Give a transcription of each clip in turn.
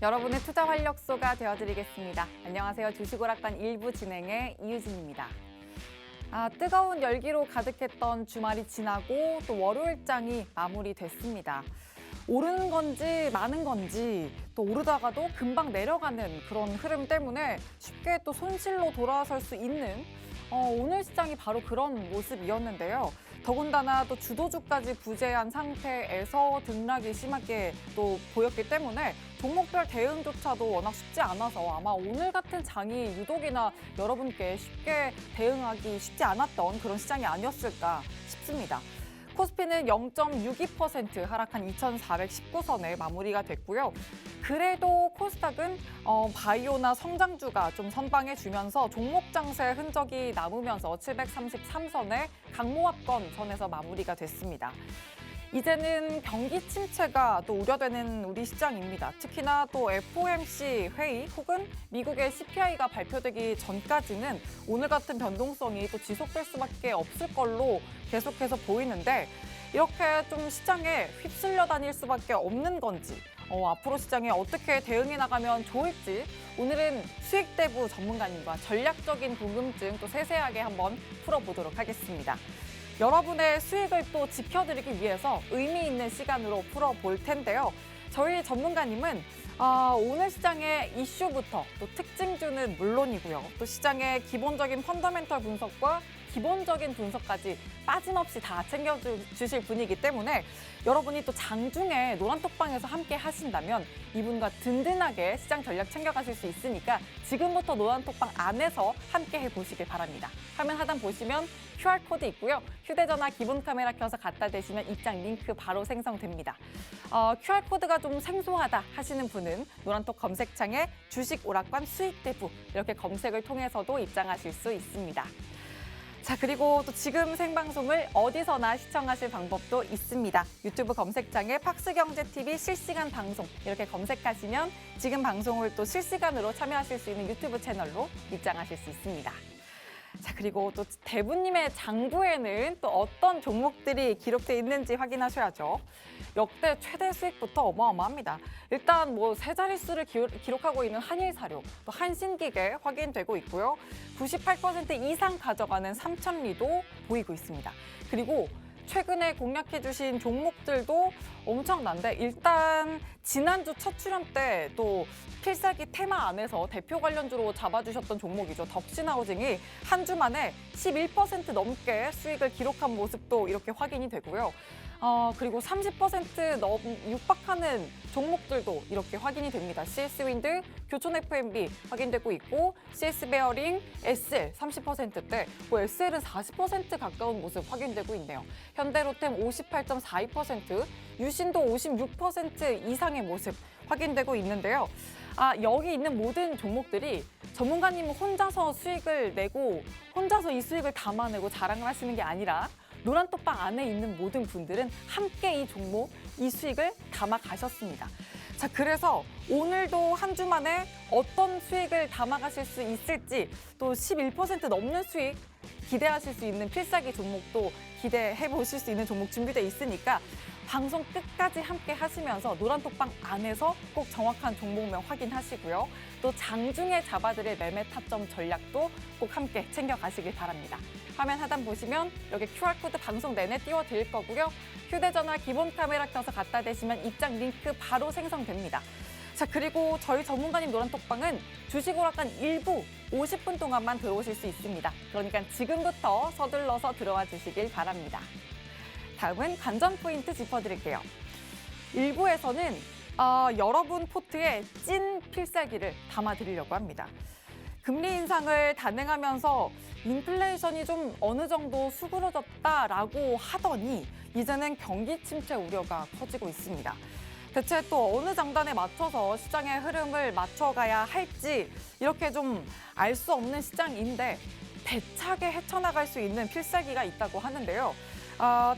여러분의 투자 활력소가 되어드리겠습니다. 안녕하세요. 주식오락관 1부 진행의 이유진입니다. 뜨거운 열기로 가득했던 주말이 지나고 또 월요일장이 마무리됐습니다. 오르는 건지 마는 건지 또 오르다가도 금방 내려가는 그런 흐름 때문에 쉽게 또 손실로 돌아설 수 있는 오늘 시장이 바로 그런 모습이었는데요. 더군다나 또 주도주까지 부재한 상태에서 등락이 심하게 또 보였기 때문에 종목별 대응조차도 워낙 쉽지 않아서 아마 오늘 같은 장이 유독이나 여러분께 쉽게 대응하기 쉽지 않았던 그런 시장이 아니었을까 싶습니다. 코스피는 0.62% 하락한 2,419선에 마무리가 됐고요. 그래도 코스닥은 바이오나 성장주가 좀 선방해주면서 종목 장세 흔적이 남으면서 733선에 강모합권 선에서 마무리가 됐습니다. 이제는 경기 침체가 또 우려되는 우리 시장입니다. 특히나 또 FOMC 회의 혹은 미국의 CPI가 발표되기 전까지는 오늘 같은 변동성이 또 지속될 수밖에 없을 걸로 계속해서 보이는데 이렇게 좀 시장에 휩쓸려 다닐 수밖에 없는 건지 앞으로 시장에 어떻게 대응해 나가면 좋을지 오늘은 수익대부 전문가님과 전략적인 궁금증 또 세세하게 한번 풀어보도록 하겠습니다. 여러분의 수익을 또 지켜드리기 위해서 의미 있는 시간으로 풀어볼 텐데요. 저희 전문가님은 오늘 시장의 이슈부터 또 특징주는 물론이고요. 또 시장의 기본적인 펀더멘털 분석과 기본적인 분석까지 빠짐없이 다 챙겨주실 분이기 때문에 여러분이 또 장중에 노란톡방에서 함께 하신다면 이분과 든든하게 시장 전략 챙겨가실 수 있으니까 지금부터 노란톡방 안에서 함께 해보시길 바랍니다. 화면 하단 보시면 QR코드 있고요. 휴대전화 기본 카메라 켜서 갖다 대시면 입장 링크 바로 생성됩니다. QR코드가 좀 생소하다 하시는 분은 노란톡 검색창에 주식 오락관 수익대부 이렇게 검색을 통해서도 입장하실 수 있습니다. 자, 그리고 또 지금 생방송을 어디서나 시청하실 방법도 있습니다. 유튜브 검색창에 팍스경제TV 실시간 방송 이렇게 검색하시면 지금 방송을 또 실시간으로 참여하실 수 있는 유튜브 채널로 입장하실 수 있습니다. 자, 그리고 또 대부님의 장부에는 또 어떤 종목들이 기록되어 있는지 확인하셔야죠. 역대 최대 수익부터 어마어마합니다. 일단 세 자릿수를 기록하고 있는 한일사료, 또 한신기계 확인되고 있고요. 98% 이상 가져가는 삼천리도 보이고 있습니다. 그리고 최근에 공략해주신 종목들도 엄청난데 일단 지난주 첫 출연 때 또 필살기 테마 안에서 대표 관련주로 잡아주셨던 종목이죠. 덕신하우징이 한 주 만에 11% 넘게 수익을 기록한 모습도 이렇게 확인이 되고요. 그리고 30% 육박하는 종목들도 이렇게 확인이 됩니다. CS윈드, 교촌FMB 확인되고 있고 CS베어링, SL 30%대, SL은 40% 가까운 모습 확인되고 있네요. 현대로템 58.42%, 유신도 56% 이상의 모습 확인되고 있는데요. 여기 있는 모든 종목들이 전문가님은 혼자서 수익을 내고 혼자서 이 수익을 담아내고 자랑을 하시는 게 아니라 노란톡방 안에 있는 모든 분들은 함께 이 종목, 이 수익을 담아 가셨습니다. 자, 그래서 오늘도 한 주 만에 어떤 수익을 담아가실 수 있을지 또 11% 넘는 수익 기대하실 수 있는 필살기 종목도 기대해 보실 수 있는 종목 준비되어 있으니까 방송 끝까지 함께 하시면서 노란톡방 안에서 꼭 정확한 종목명 확인하시고요. 또 장중에 잡아드릴 매매 타점 전략도 꼭 함께 챙겨가시길 바랍니다. 화면 하단 보시면 여기 QR코드 방송 내내 띄워드릴 거고요. 휴대전화 기본 카메라 켜서 갖다 대시면 입장 링크 바로 생성됩니다. 자, 그리고 저희 전문가님 노란톡방은 주식오락관 일부 50분 동안만 들어오실 수 있습니다. 그러니까 지금부터 서둘러서 들어와 주시길 바랍니다. 다음은 관전 포인트 짚어드릴게요. 일부에서는 여러분 포트에 찐 필살기를 담아드리려고 합니다. 금리 인상을 단행하면서 인플레이션이 좀 어느 정도 수그러졌다라고 하더니 이제는 경기 침체 우려가 커지고 있습니다. 대체 또 어느 장단에 맞춰서 시장의 흐름을 맞춰가야 할지 이렇게 좀 알 수 없는 시장인데 대차게 헤쳐나갈 수 있는 필살기가 있다고 하는데요.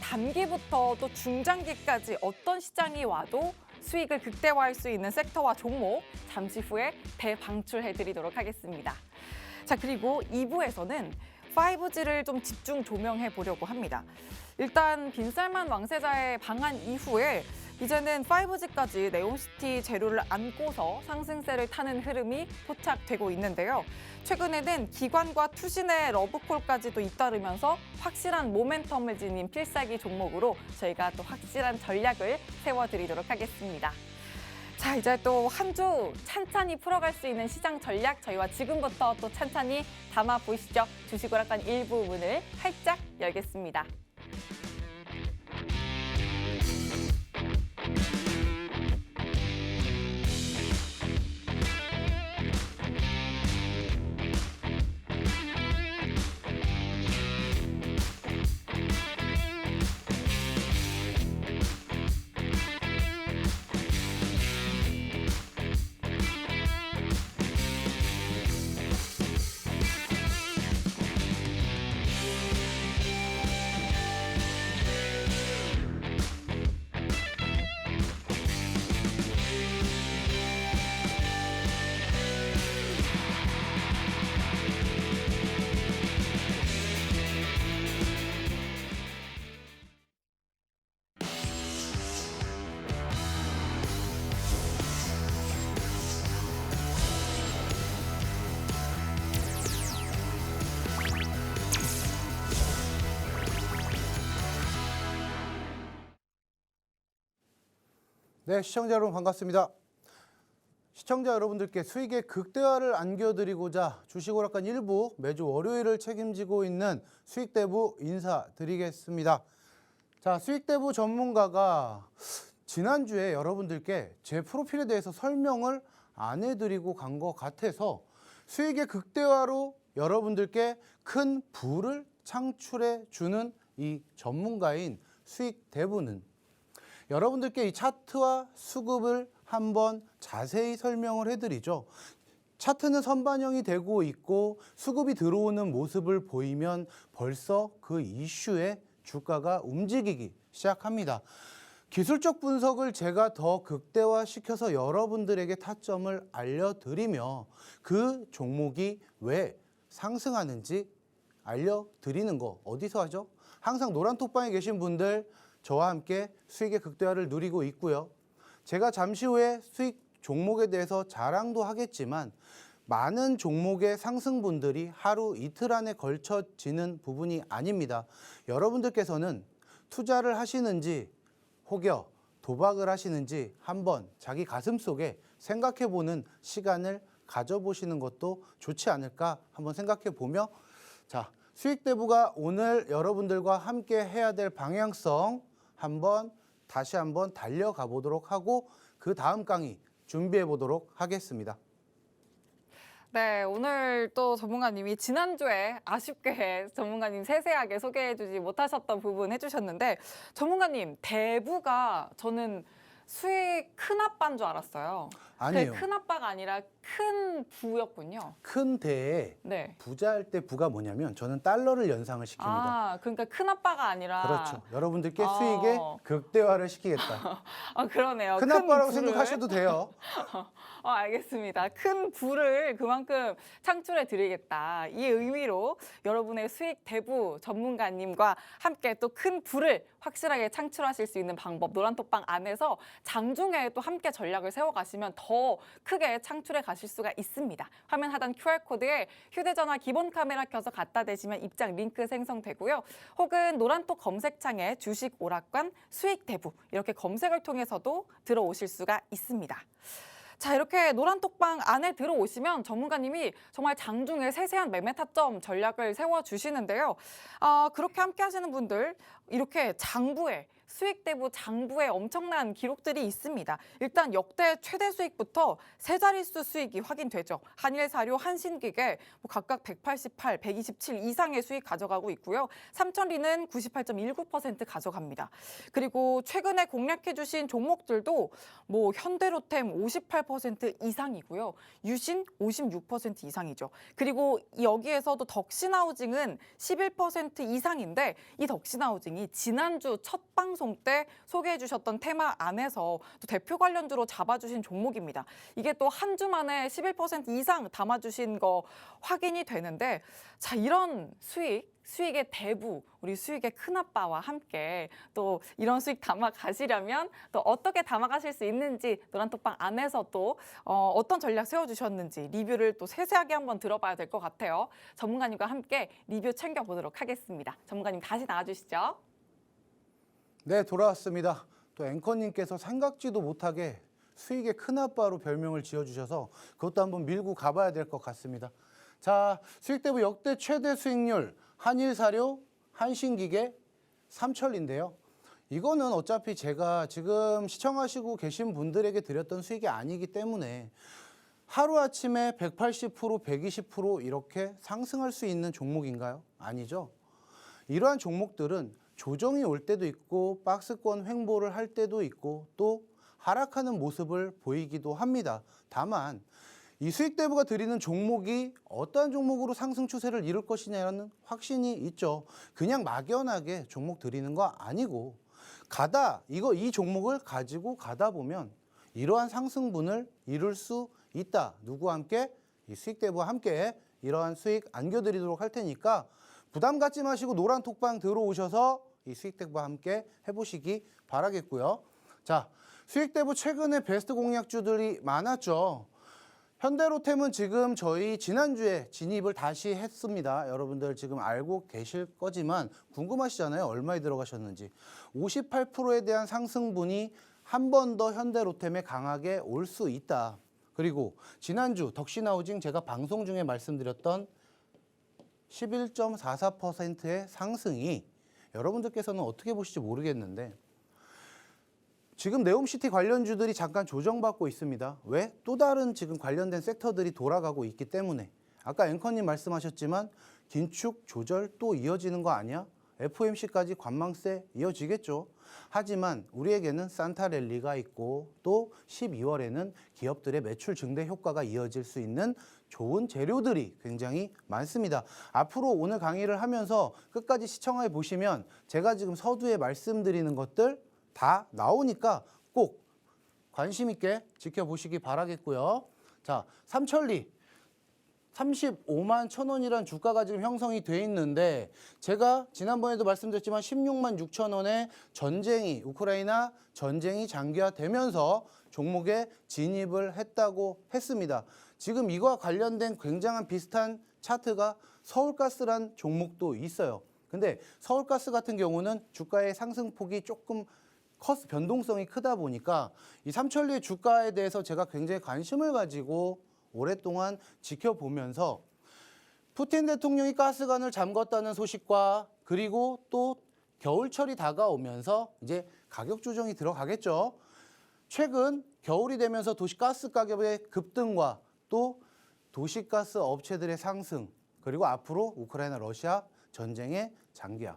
단기부터 또 중장기까지 어떤 시장이 와도 수익을 극대화할 수 있는 섹터와 종목 잠시 후에 대방출해드리도록 하겠습니다. 자, 그리고 2부에서는 5G를 좀 집중 조명해 보려고 합니다. 일단 빈살만 왕세자의 방한 이후에 이제는 5G까지 네옴시티 재료를 안고서 상승세를 타는 흐름이 포착되고 있는데요. 최근에는 기관과 투신의 러브콜까지도 잇따르면서 확실한 모멘텀을 지닌 필살기 종목으로 저희가 또 확실한 전략을 세워드리도록 하겠습니다. 자, 이제 또 한 주 찬찬히 풀어갈 수 있는 시장 전략 저희와 지금부터 또 찬찬히 담아보시죠. 주식오락관 1부 문을 활짝 열겠습니다. 네, 시청자 여러분 반갑습니다. 시청자 여러분들께 수익의 극대화를 안겨드리고자 주식오락관 1부 매주 월요일을 책임지고 있는 수익대부 인사드리겠습니다. 자, 수익대부 전문가가 지난주에 여러분들께 제 프로필에 대해서 설명을 안 해드리고 간 것 같아서 수익의 극대화로 여러분들께 큰 부를 창출해 주는 이 전문가인 수익대부는 여러분들께 이 차트와 수급을 한번 자세히 설명을 해드리죠. 차트는 선반영이 되고 있고 수급이 들어오는 모습을 보이면 벌써 그 이슈에 주가가 움직이기 시작합니다. 기술적 분석을 제가 더 극대화시켜서 여러분들에게 타점을 알려드리며 그 종목이 왜 상승하는지 알려드리는 거 어디서 하죠? 항상 노란톡방에 계신 분들 저와 함께 수익의 극대화를 누리고 있고요. 제가 잠시 후에 수익 종목에 대해서 자랑도 하겠지만 많은 종목의 상승분들이 하루 이틀 안에 걸쳐지는 부분이 아닙니다. 여러분들께서는 투자를 하시는지 혹여 도박을 하시는지 한번 자기 가슴 속에 생각해보는 시간을 가져보시는 것도 좋지 않을까 한번 생각해보며 자, 수익대부가 오늘 여러분들과 함께 해야 될 방향성 다시 한번 달려가 보도록 하고 그 다음 강의 준비해 보도록 하겠습니다. 네, 오늘 또 전문가님이 지난주에 아쉽게 전문가님 세세하게 소개해주지 못하셨던 부분 해주셨는데 전문가님 대부가 저는 수익 큰 아빠인 줄 알았어요. 아니에요. 큰 아빠가 아니라 큰 부였군요. 큰 대에 네. 부자할 때 부가 뭐냐면 저는 달러를 연상을 시킵니다. 아, 그러니까 큰 아빠가 아니라. 그렇죠. 여러분들께 수익의 극대화를 시키겠다. 아, 그러네요. 큰 아빠라고 생각하셔도 돼요. 알겠습니다. 큰 부를 그만큼 창출해 드리겠다. 이 의미로 여러분의 수익 대부 전문가님과 함께 또 큰 부를 확실하게 창출하실 수 있는 방법 노란톡방 안에서 장중에 또 함께 전략을 세워가시면 더 크게 창출해 가실 수가 있습니다. 화면 하단 QR코드에 휴대전화 기본 카메라 켜서 갖다 대시면 입장 링크 생성되고요. 혹은 노란톡 검색창에 주식 오락관 수익 대부 이렇게 검색을 통해서도 들어오실 수가 있습니다. 자, 이렇게 노란톡방 안에 들어오시면 전문가님이 정말 장중에 세세한 매매 타점 전략을 세워주시는데요. 그렇게 함께 하시는 분들 이렇게 장부에 수익 대부 장부에 엄청난 기록들이 있습니다. 일단 역대 최대 수익부터 세 자릿수 수익이 확인되죠. 한일사료, 한신기계 각각 188, 127 이상의 수익 가져가고 있고요. 삼천리는 98.19% 가져갑니다. 그리고 최근에 공략해 주신 종목들도 현대로템 58% 이상이고요. 유신 56% 이상이죠. 그리고 여기에서도 덕신하우징은 11% 이상인데 이 덕신하우징이 지난주 첫 방송 방송 때 소개해 주셨던 테마 안에서 또 대표 관련주로 잡아주신 종목입니다. 이게 또 한 주 만에 11% 이상 담아주신 거 확인이 되는데, 자, 이런 수익의 대부, 우리 수익의 큰아빠와 함께 또 이런 수익 담아 가시려면 또 어떻게 담아 가실 수 있는지 노란톡방 안에서 또 어떤 전략 세워주셨는지 리뷰를 또 세세하게 한번 들어봐야 될 것 같아요. 전문가님과 함께 리뷰 챙겨보도록 하겠습니다. 전문가님 다시 나와주시죠. 네, 돌아왔습니다. 또 앵커님께서 생각지도 못하게 수익의 큰아빠로 별명을 지어주셔서 그것도 한번 밀고 가봐야 될 것 같습니다. 자, 수익대부 역대 최대 수익률 한일사료, 한신기계, 삼천리인데요. 이거는 어차피 제가 지금 시청하시고 계신 분들에게 드렸던 수익이 아니기 때문에 하루아침에 180%, 120% 이렇게 상승할 수 있는 종목인가요? 아니죠. 이러한 종목들은 조정이 올 때도 있고 박스권 횡보를 할 때도 있고 또 하락하는 모습을 보이기도 합니다. 다만 이 수익대부가 드리는 종목이 어떠한 종목으로 상승 추세를 이룰 것이냐는 확신이 있죠. 그냥 막연하게 종목 드리는 거 아니고 이 종목을 가지고 가다 보면 이러한 상승분을 이룰 수 있다. 누구와 함께? 이 수익대부와 함께 이러한 수익 안겨드리도록 할 테니까 부담 갖지 마시고 노란 톡방 들어오셔서 이 수익대부와 함께 해보시기 바라겠고요. 자, 수익대부 최근에 베스트 공략주들이 많았죠. 현대로템은 지금 저희 지난주에 진입을 다시 했습니다. 여러분들 지금 알고 계실 거지만 궁금하시잖아요. 얼마에 들어가셨는지. 58%에 대한 상승분이 한 번 더 현대로템에 강하게 올 수 있다. 그리고 지난주 덕신하우징 제가 방송 중에 말씀드렸던 11.44%의 상승이 여러분들께서는 어떻게 보실지 모르겠는데 지금 네옴시티 관련주들이 잠깐 조정받고 있습니다. 왜? 또 다른 지금 관련된 섹터들이 돌아가고 있기 때문에. 아까 앵커님 말씀하셨지만 긴축 조절 또 이어지는 거 아니야? FOMC까지 관망세 이어지겠죠. 하지만 우리에게는 산타랠리가 있고 또 12월에는 기업들의 매출 증대 효과가 이어질 수 있는 좋은 재료들이 굉장히 많습니다. 앞으로 오늘 강의를 하면서 끝까지 시청해 보시면 제가 지금 서두에 말씀드리는 것들 다 나오니까 꼭 관심 있게 지켜보시기 바라겠고요. 자, 삼천리 35만 1,000원이란 주가가 지금 형성이 돼 있는데 제가 지난번에도 말씀드렸지만 16만 6,000원에 우크라이나 전쟁이 장기화되면서 종목에 진입을 했다고 했습니다. 지금 이거와 관련된 굉장한 비슷한 차트가 서울가스란 종목도 있어요. 근데 서울가스 같은 경우는 주가의 상승폭이 조금 변동성이 크다 보니까 이 삼천리의 주가에 대해서 제가 굉장히 관심을 가지고 오랫동안 지켜보면서 푸틴 대통령이 가스관을 잠궜다는 소식과 그리고 또 겨울철이 다가오면서 이제 가격 조정이 들어가겠죠. 최근 겨울이 되면서 도시가스 가격의 급등과 또 도시가스 업체들의 상승 그리고 앞으로 우크라이나 러시아 전쟁의 장기화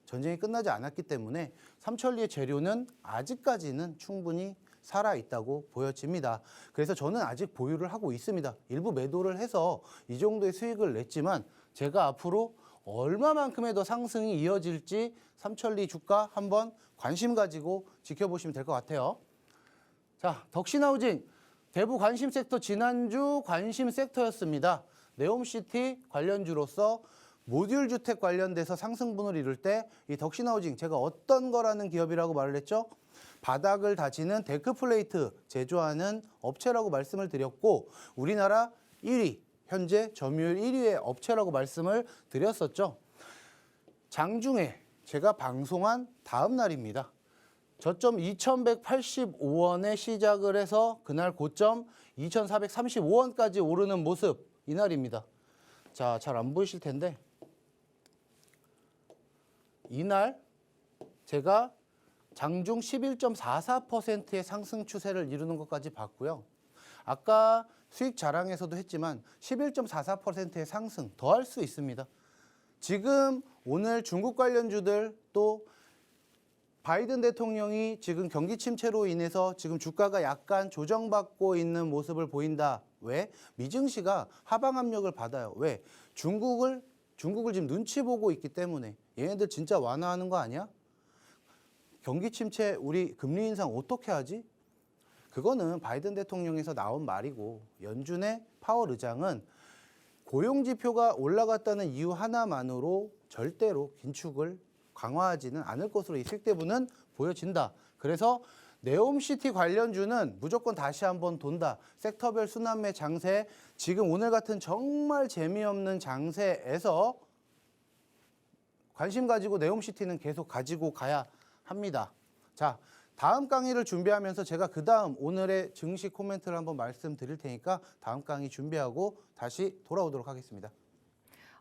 전쟁이 끝나지 않았기 때문에 삼천리의 재료는 아직까지는 충분히 살아있다고 보여집니다. 그래서 저는 아직 보유를 하고 있습니다. 일부 매도를 해서 이 정도의 수익을 냈지만 제가 앞으로 얼마만큼의 더 상승이 이어질지 삼천리 주가 한번 관심 가지고 지켜보시면 될 것 같아요. 자, 덕신하우징 대부 관심 섹터 지난주 관심 섹터였습니다. 네옴시티 관련주로서 모듈 주택 관련돼서 상승분을 이룰 때 이 덕신하우징 제가 어떤 거라는 기업이라고 말을 했죠? 바닥을 다지는 데크플레이트 제조하는 업체라고 말씀을 드렸고 우리나라 1위, 현재 점유율 1위의 업체라고 말씀을 드렸었죠. 장중에 제가 방송한 다음 날입니다. 저점 2,185원에 시작을 해서 그날 고점 2,435원까지 오르는 모습 이날입니다. 자, 잘 안 보이실 텐데 이날 제가 장중 11.44%의 상승 추세를 이루는 것까지 봤고요. 아까 수익 자랑에서도 했지만 11.44%의 상승 더 할 수 있습니다. 지금 오늘 중국 관련주들 또 바이든 대통령이 지금 경기 침체로 인해서 지금 주가가 약간 조정받고 있는 모습을 보인다. 왜? 미증시가 하방 압력을 받아요. 왜? 중국을 지금 눈치 보고 있기 때문에 얘네들 진짜 완화하는 거 아니야? 경기 침체, 우리 금리 인상 어떻게 하지? 그거는 바이든 대통령에서 나온 말이고 연준의 파월 의장은 고용 지표가 올라갔다는 이유 하나만으로 절대로 긴축을 강화하지는 않을 것으로 이 수익대부는 보여진다. 그래서 네옴시티 관련주는 무조건 다시 한번 돈다. 섹터별 순환매 장세, 지금 오늘 같은 정말 재미없는 장세에서 관심 가지고 네옴시티는 계속 가지고 가야 합니다. 자, 다음 강의를 준비하면서 제가 그 다음 오늘의 증시 코멘트를 한번 말씀드릴 테니까 다음 강의 준비하고 다시 돌아오도록 하겠습니다.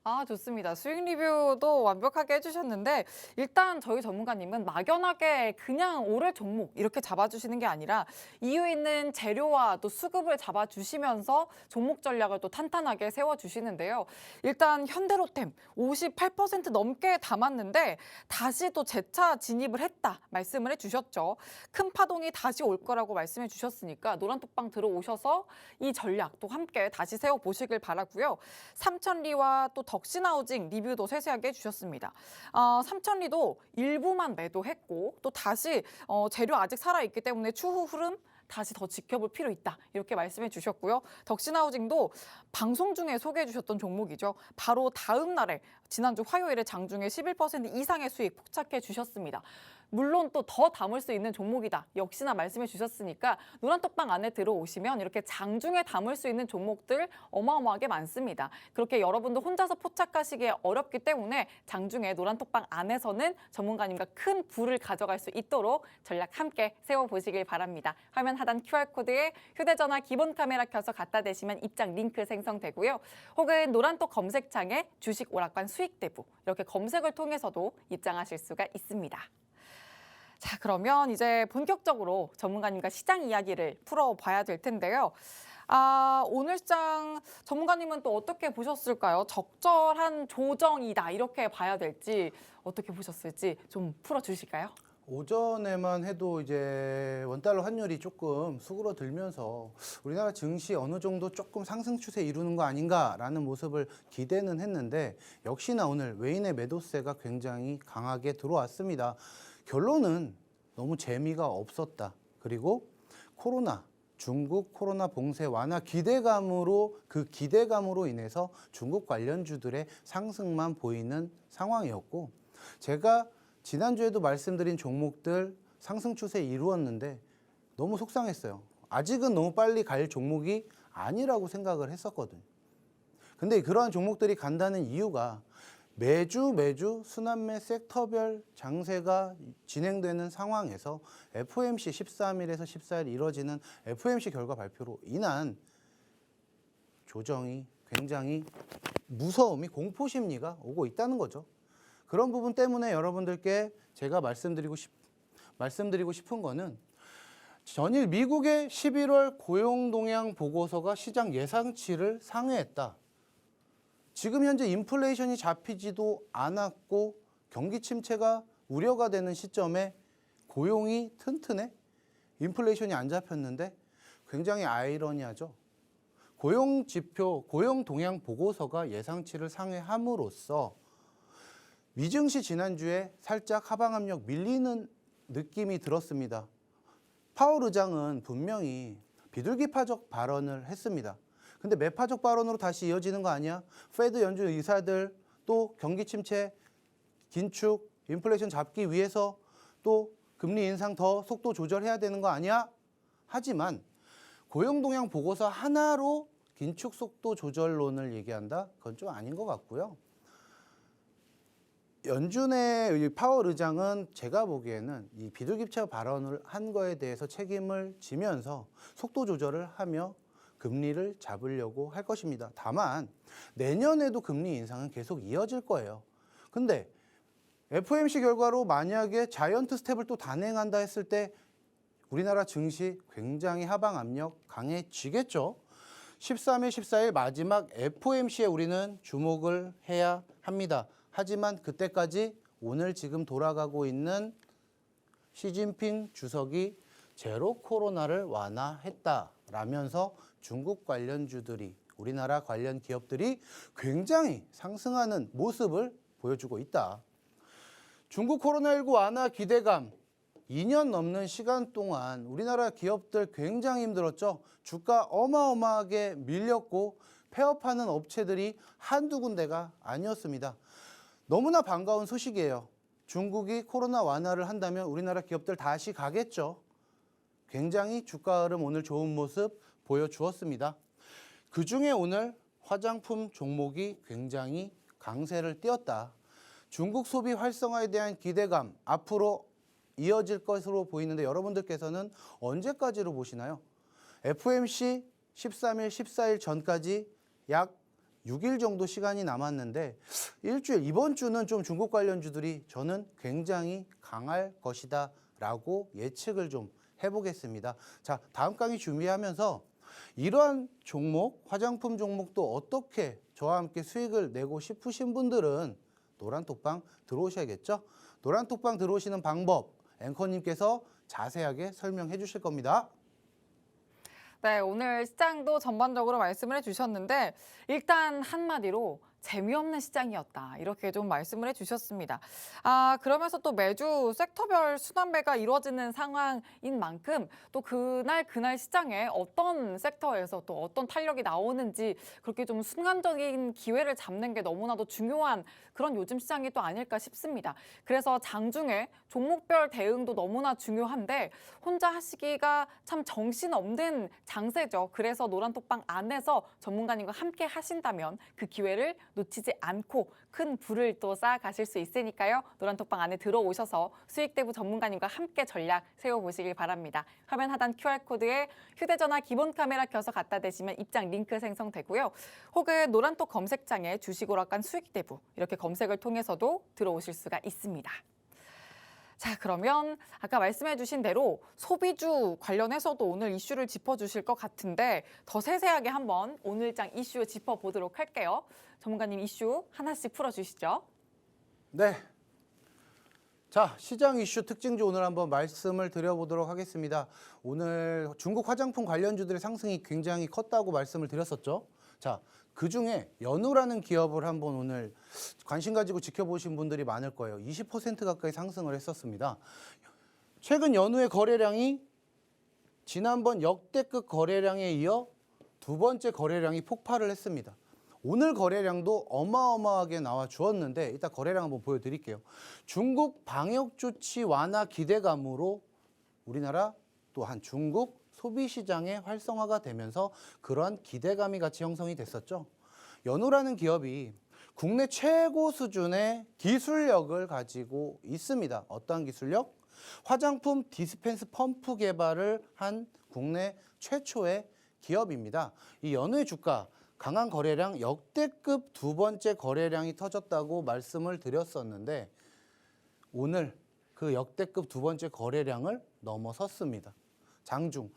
아, 좋습니다. 수익 리뷰도 완벽하게 해주셨는데 일단 저희 전문가님은 막연하게 그냥 오를 종목 이렇게 잡아주시는 게 아니라 이유 있는 재료와 또 수급을 잡아주시면서 종목 전략을 또 탄탄하게 세워주시는데요. 일단 현대로템 58% 넘게 담았는데 다시 또 재차 진입을 했다 말씀을 해주셨죠. 큰 파동이 다시 올 거라고 말씀해 주셨으니까 노란톡방 들어오셔서 이 전략 또 함께 다시 세워보시길 바라고요. 삼천리와 또 덕신하우징 리뷰도 세세하게 해주셨습니다. 삼천리도 일부만 매도했고 또 다시 재료 아직 살아있기 때문에 추후 흐름 다시 더 지켜볼 필요 있다 이렇게 말씀해 주셨고요. 덕신하우징도 방송 중에 소개해 주셨던 종목이죠. 바로 다음 날에 지난주 화요일에 장중에 11% 이상의 수익 포착해 주셨습니다. 물론 또 더 담을 수 있는 종목이다. 역시나 말씀해 주셨으니까 노란톡방 안에 들어오시면 이렇게 장중에 담을 수 있는 종목들 어마어마하게 많습니다. 그렇게 여러분도 혼자서 포착하시기에 어렵기 때문에 장중에 노란톡방 안에서는 전문가님과 큰 부를 가져갈 수 있도록 전략 함께 세워보시길 바랍니다. 화면 하단 QR코드에 휴대전화 기본 카메라 켜서 갖다 대시면 입장 링크 생성되고요. 혹은 노란톡 검색창에 주식 오락관 수익대부 이렇게 검색을 통해서도 입장하실 수가 있습니다. 자, 그러면 이제 본격적으로 전문가님과 시장 이야기를 풀어봐야 될 텐데요. 오늘 시장 전문가님은 또 어떻게 보셨을까요? 적절한 조정이다 이렇게 봐야 될지 어떻게 보셨을지 좀 풀어주실까요? 오전에만 해도 이제 원달러 환율이 조금 수그러들면서 우리나라 증시 어느 정도 조금 상승 추세 이루는 거 아닌가라는 모습을 기대는 했는데 역시나 오늘 외인의 매도세가 굉장히 강하게 들어왔습니다. 결론은 너무 재미가 없었다. 그리고 중국 코로나 봉쇄 완화 기대감으로 그 기대감으로 인해서 중국 관련주들의 상승만 보이는 상황이었고 제가 지난주에도 말씀드린 종목들 상승 추세 이루었는데 너무 속상했어요. 아직은 너무 빨리 갈 종목이 아니라고 생각을 했었거든요. 근데 그러한 종목들이 간다는 이유가 매주 순환매 섹터별 장세가 진행되는 상황에서 FOMC 13일에서 14일 이뤄지는 FOMC 결과 발표로 인한 조정이 굉장히 무서움이 공포심리가 오고 있다는 거죠. 그런 부분 때문에 여러분들께 제가 말씀드리고 싶은 거는 전일 미국의 11월 고용 동향 보고서가 시장 예상치를 상회했다. 지금 현재 인플레이션이 잡히지도 않았고 경기 침체가 우려가 되는 시점에 고용이 튼튼해? 인플레이션이 안 잡혔는데 굉장히 아이러니하죠. 고용 지표, 고용 동향 보고서가 예상치를 상회함으로써 미증시 지난주에 살짝 하방 압력 밀리는 느낌이 들었습니다. 파월 의장은 분명히 비둘기파적 발언을 했습니다. 근데 매파적 발언으로 다시 이어지는 거 아니야? 페드 연준 의사들 또 경기 침체, 긴축, 인플레이션 잡기 위해서 또 금리 인상 더 속도 조절해야 되는 거 아니야? 하지만 고용 동향 보고서 하나로 긴축 속도 조절론을 얘기한다? 그건 좀 아닌 것 같고요. 연준의 파월 의장은 제가 보기에는 이 비둘기파 발언을 한 거에 대해서 책임을 지면서 속도 조절을 하며 금리를 잡으려고 할 것입니다. 다만 내년에도 금리 인상은 계속 이어질 거예요. 근데 FOMC 결과로 만약에 자이언트 스텝을 또 단행한다 했을 때 우리나라 증시 굉장히 하방 압력 강해지겠죠. 13일, 14일 마지막 FOMC에 우리는 주목을 해야 합니다. 하지만 그때까지 오늘 지금 돌아가고 있는 시진핑 주석이 제로 코로나를 완화했다라면서 중국 관련주들이 우리나라 관련 기업들이 굉장히 상승하는 모습을 보여주고 있다. 중국 코로나19 완화 기대감 2년 넘는 시간 동안 우리나라 기업들 굉장히 힘들었죠. 주가 어마어마하게 밀렸고 폐업하는 업체들이 한두 군데가 아니었습니다. 너무나 반가운 소식이에요. 중국이 코로나 완화를 한다면 우리나라 기업들 다시 가겠죠. 굉장히 주가 흐름 오늘 좋은 모습 보여주었습니다. 그중에 오늘 화장품 종목이 굉장히 강세를 띄었다. 중국 소비 활성화에 대한 기대감 앞으로 이어질 것으로 보이는데 여러분들께서는 언제까지로 보시나요? FOMC 13일, 14일 전까지 약 6일 정도 시간이 남았는데 일주일, 이번 주는 좀 중국 관련주들이 저는 굉장히 강할 것이다 라고 예측을 좀 해보겠습니다. 자, 다음 강의 준비하면서 이러한 종목, 화장품 종목도 어떻게 저와 함께 수익을 내고 싶으신 분들은 노란톡방 들어오셔야겠죠? 노란톡방 들어오시는 방법 앵커님께서 자세하게 설명해 주실 겁니다. 네, 오늘 시장도 전반적으로 말씀을 해주셨는데 일단 한마디로 재미없는 시장이었다. 이렇게 좀 말씀을 해주셨습니다. 그러면서 또 매주 섹터별 순환매가 이루어지는 상황인 만큼 또 그날 시장에 어떤 섹터에서 또 어떤 탄력이 나오는지 그렇게 좀 순간적인 기회를 잡는 게 너무나도 중요한 그런 요즘 시장이 또 아닐까 싶습니다. 그래서 장중에 종목별 대응도 너무나 중요한데 혼자 하시기가 참 정신없는 장세죠. 그래서 노란톡방 안에서 전문가님과 함께 하신다면 그 기회를 놓치지 않고 큰 부를 또 쌓아가실 수 있으니까요. 노란톡방 안에 들어오셔서 수익대부 전문가님과 함께 전략 세워보시길 바랍니다. 화면 하단 QR코드에 휴대전화 기본 카메라 켜서 갖다 대시면 입장 링크 생성되고요. 혹은 노란톡 검색창에 주식오락관 수익대부 이렇게 검색을 통해서도 들어오실 수가 있습니다. 자, 그러면 아까 말씀해 주신 대로 소비주 관련해서도 오늘 이슈를 짚어주실 것 같은데 더 세세하게 한번 오늘장 이슈 짚어보도록 할게요. 전문가님 이슈 하나씩 풀어주시죠. 네. 자, 시장 이슈 특징주 오늘 한번 말씀을 드려보도록 하겠습니다. 오늘 중국 화장품 관련주들의 상승이 굉장히 컸다고 말씀을 드렸었죠. 자, 그중에 연우라는 기업을 한번 오늘 관심 가지고 지켜보신 분들이 많을 거예요. 20% 가까이 상승을 했었습니다. 최근 연우의 거래량이 지난번 역대급 거래량에 이어 두 번째 거래량이 폭발을 했습니다. 오늘 거래량도 어마어마하게 나와 주었는데 이따 거래량 한번 보여드릴게요. 중국 방역 조치 완화 기대감으로 우리나라 또한 중국 소비시장의 활성화가 되면서 그러한 기대감이 같이 형성이 됐었죠. 연우라는 기업이 국내 최고 수준의 기술력을 가지고 있습니다. 어떠한 기술력? 화장품 디스펜스 펌프 개발을 한 국내 최초의 기업입니다. 이 연우의 주가 강한 거래량 역대급 두 번째 거래량이 터졌다고 말씀을 드렸었는데 오늘 그 역대급 두 번째 거래량을 넘어섰습니다. 장중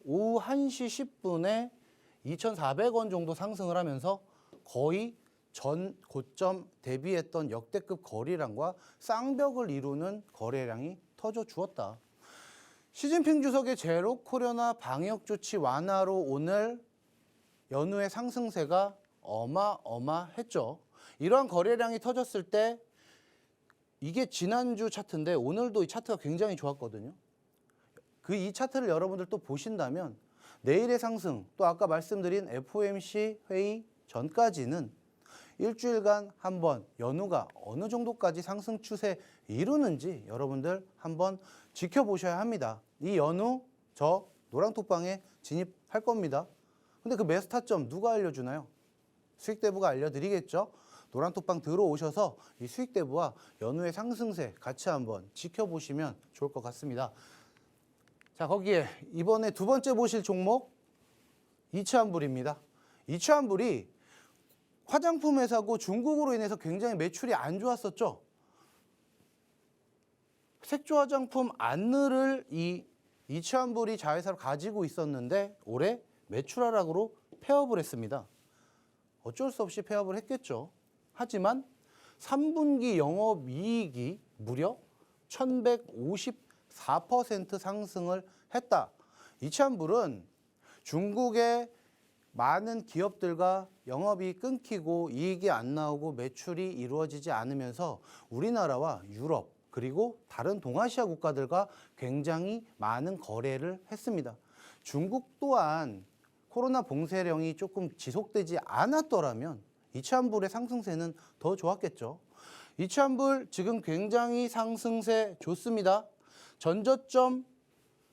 오후 1시 10분에 2,400원 정도 상승을 하면서 거의 전 고점 대비했던 역대급 거래량과 쌍벽을 이루는 거래량이 터져 주었다. 시진핑 주석의 제로 코로나 방역 조치 완화로 오늘 연우의 상승세가 어마어마했죠. 이러한 거래량이 터졌을 때 이게 지난주 차트인데 오늘도 이 차트가 굉장히 좋았거든요. 그 이 차트를 여러분들 또 보신다면 내일의 상승 또 아까 말씀드린 FOMC 회의 전까지는 일주일간 한번 연우가 어느 정도까지 상승 추세 이루는지 여러분들 한번 지켜보셔야 합니다. 이 연우 저 노랑톡방에 진입할 겁니다. 근데 그 매수 타점 누가 알려주나요? 수익대부가 알려드리겠죠. 노란톡방 들어오셔서 이 수익대부와 연우의 상승세 같이 한번 지켜보시면 좋을 것 같습니다. 자, 거기에 이번에 두 번째 보실 종목 이츠한불입니다. 이츠한불이 화장품 회사고 중국으로 인해서 굉장히 매출이 안 좋았었죠. 색조 화장품 안르를 이 이츠한불이 자회사로 가지고 있었는데 올해 매출 하락으로 폐업을 했습니다. 어쩔 수 없이 폐업을 했겠죠. 하지만 3분기 영업이익이 무려 1154% 상승을 했다. 이츠한불은 중국의 많은 기업들과 영업이 끊기고 이익이 안 나오고 매출이 이루어지지 않으면서 우리나라와 유럽 그리고 다른 동아시아 국가들과 굉장히 많은 거래를 했습니다. 중국 또한 코로나 봉쇄령이 조금 지속되지 않았더라면 이치환불의 상승세는 더 좋았겠죠. 이치환불 지금 굉장히 상승세 좋습니다. 전저점,